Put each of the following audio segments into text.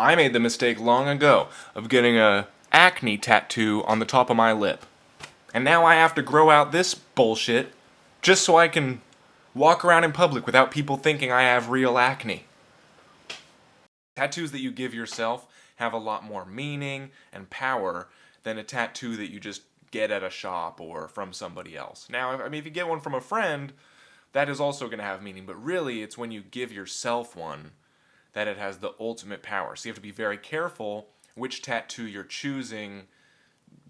I made the mistake long ago of getting a acne tattoo on the top of my lip. And now I have to grow out this bullshit just so I can walk around in public without people thinking I have real acne. Tattoos that you give yourself have a lot more meaning and power than a tattoo that you just get at a shop or from somebody else. Now, if you get one from a friend, that is also going to have meaning, but really it's when you give yourself one that it has the ultimate power. So you have to be very careful which tattoo you're choosing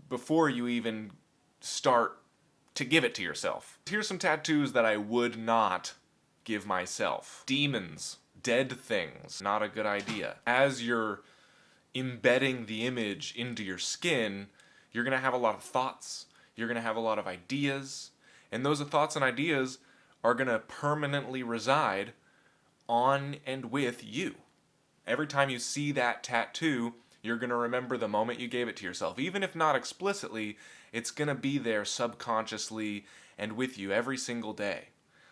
before you even start to give it to yourself. Here's some tattoos that I would not give myself. Demons, dead things, not a good idea. As you're embedding the image into your skin, you're going to have a lot of thoughts, you're going to have a lot of ideas, and those thoughts and ideas are going to permanently reside on and with you. Every time you see that tattoo, you're going to remember the moment you gave it to yourself. Even if not explicitly, it's going to be there subconsciously and with you every single day.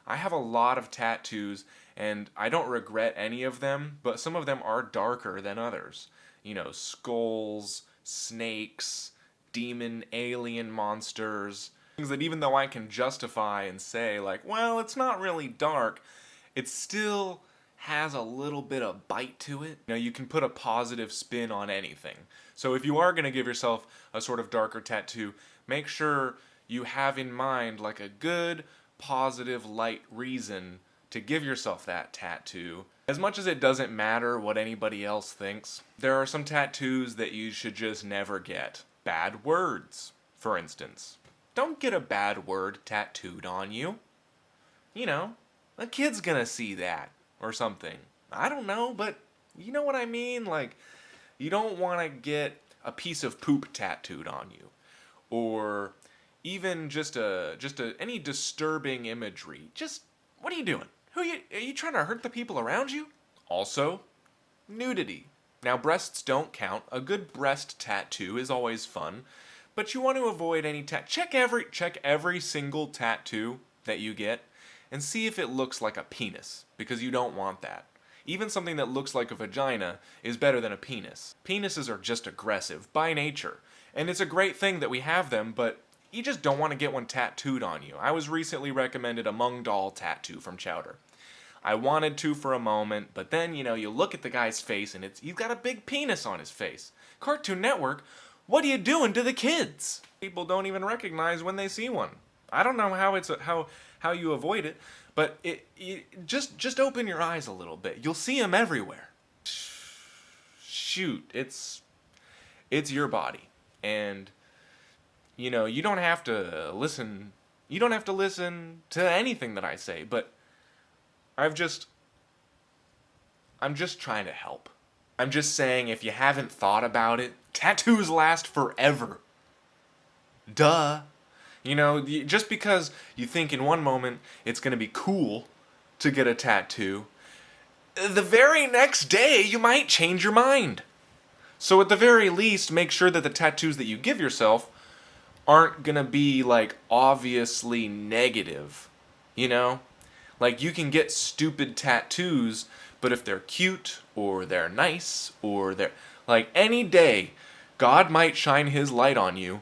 I have a lot of tattoos, and I don't regret any of them, but some of them are darker than others. You know, skulls, snakes, demon, alien monsters. Things that even though I can justify and say, like, well, it's not really dark, it still has a little bit of bite to it. You know, you can put a positive spin on anything. So if you are going to give yourself a sort of darker tattoo, make sure you have in mind like a good, positive, light reason to give yourself that tattoo. As much as it doesn't matter what anybody else thinks, there are some tattoos that you should just never get. Bad words, for instance. Don't get a bad word tattooed on you. You know, a kid's gonna see that or something. I don't know, but you know what I mean? Like, you don't want to get a piece of poop tattooed on you, or even just any disturbing imagery. Just, what are you doing? Are you trying to hurt the people around you? Also, nudity. Now, breasts don't count. A good breast tattoo is always fun, but you want to avoid any check every single tattoo that you get and see if it looks like a penis, because you don't want that. Even something that looks like a vagina is better than a penis. Penises are just aggressive by nature, and it's a great thing that we have them, but you just don't want to get one tattooed on you. I was recently recommended a Mung Doll tattoo from Chowder. I wanted to for a moment, but then, you know, you look at the guy's face and he's got a big penis on his face. Cartoon Network, what are you doing to the kids? People don't even recognize when they see one. I don't know how you avoid it, but just open your eyes a little bit. You'll see them everywhere. Shoot, it's your body, and you know, you don't have to listen. You don't have to listen to anything that I say, but I'm just trying to help. I'm just saying, if you haven't thought about it, tattoos last forever. Duh. You know, just because you think in one moment it's going to be cool to get a tattoo, the very next day you might change your mind. So at the very least, make sure that the tattoos that you give yourself aren't going to be, like, obviously negative. You know? Like, you can get stupid tattoos, but if they're cute, or they're nice, or they're, like, any day, God might shine his light on you,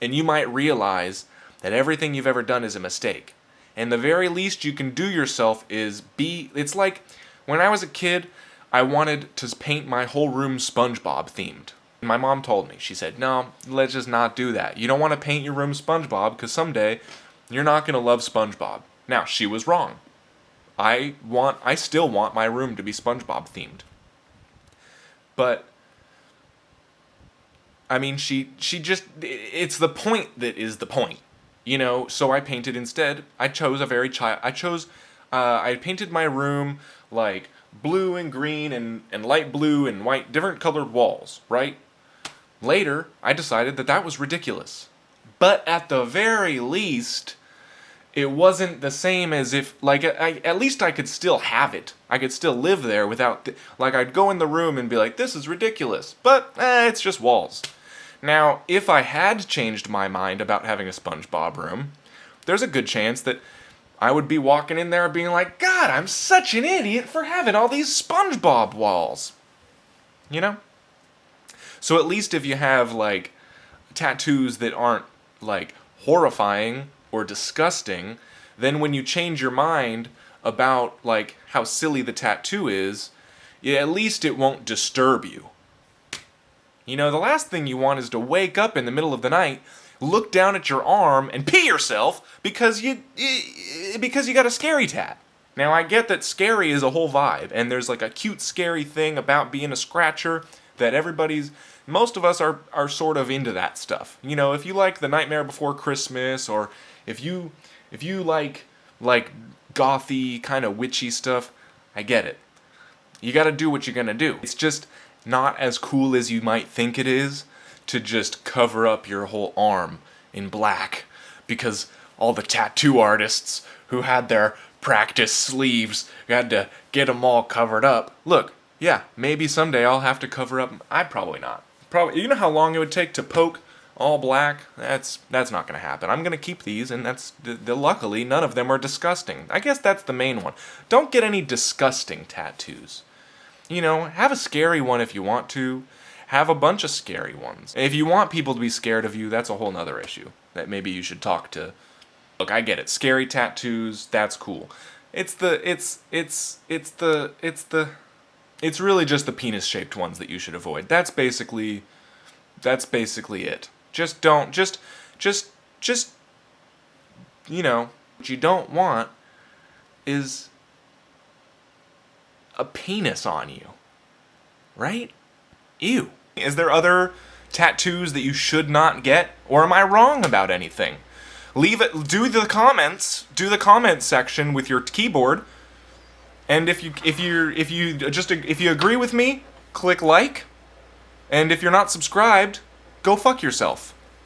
and you might realize that everything you've ever done is a mistake. And the very least you can do yourself is it's like, when I was a kid, I wanted to paint my whole room SpongeBob themed. My mom told me, she said, no, let's just not do that. You don't want to paint your room SpongeBob, because someday you're not going to love SpongeBob. Now, she was wrong. I still want my room to be SpongeBob themed. But I mean, she just, it's the point that is the point, you know. So I painted instead. I painted my room like blue and green and light blue and white, different colored walls, right? Later, I decided that was ridiculous. But at the very least, it wasn't the same as if, like, at least I could still have it. I could still live there without, like, I'd go in the room and be like, this is ridiculous, but, it's just walls. Now, if I had changed my mind about having a SpongeBob room, there's a good chance that I would be walking in there being like, God, I'm such an idiot for having all these SpongeBob walls. You know? So at least if you have, like, tattoos that aren't, like, horrifying or disgusting, then when you change your mind about, like, how silly the tattoo is, yeah, at least it won't disturb you. You know, the last thing you want is to wake up in the middle of the night, look down at your arm, and pee yourself because you got a scary tat. Now, I get that scary is a whole vibe, and there's like a cute, scary thing about being a scratcher that most of us are sort of into that stuff. You know, if you like The Nightmare Before Christmas, or if you like gothy, kind of witchy stuff, I get it. You gotta do what you're gonna do. It's just not as cool as you might think it is to just cover up your whole arm in black because all the tattoo artists who had their practice sleeves had to get them all covered up. Look, yeah, maybe someday I'll have to cover up. I'd probably not. You know how long it would take to poke all black? That's not gonna happen. I'm gonna keep these, and luckily none of them are disgusting. I guess that's the main one. Don't get any disgusting tattoos. You know, have a scary one if you want to. Have a bunch of scary ones. If you want people to be scared of you, that's a whole nother issue that maybe you should talk to. Look, I get it. Scary tattoos, that's cool. It's really just the penis-shaped ones that you should avoid. That's basically it. You know, what you don't want is a penis on you. Right? Ew. Is there other tattoos that you should not get? Or am I wrong about anything? Leave it, do the comment section with your keyboard. And if you agree with me, click like. And if you're not subscribed, go fuck yourself.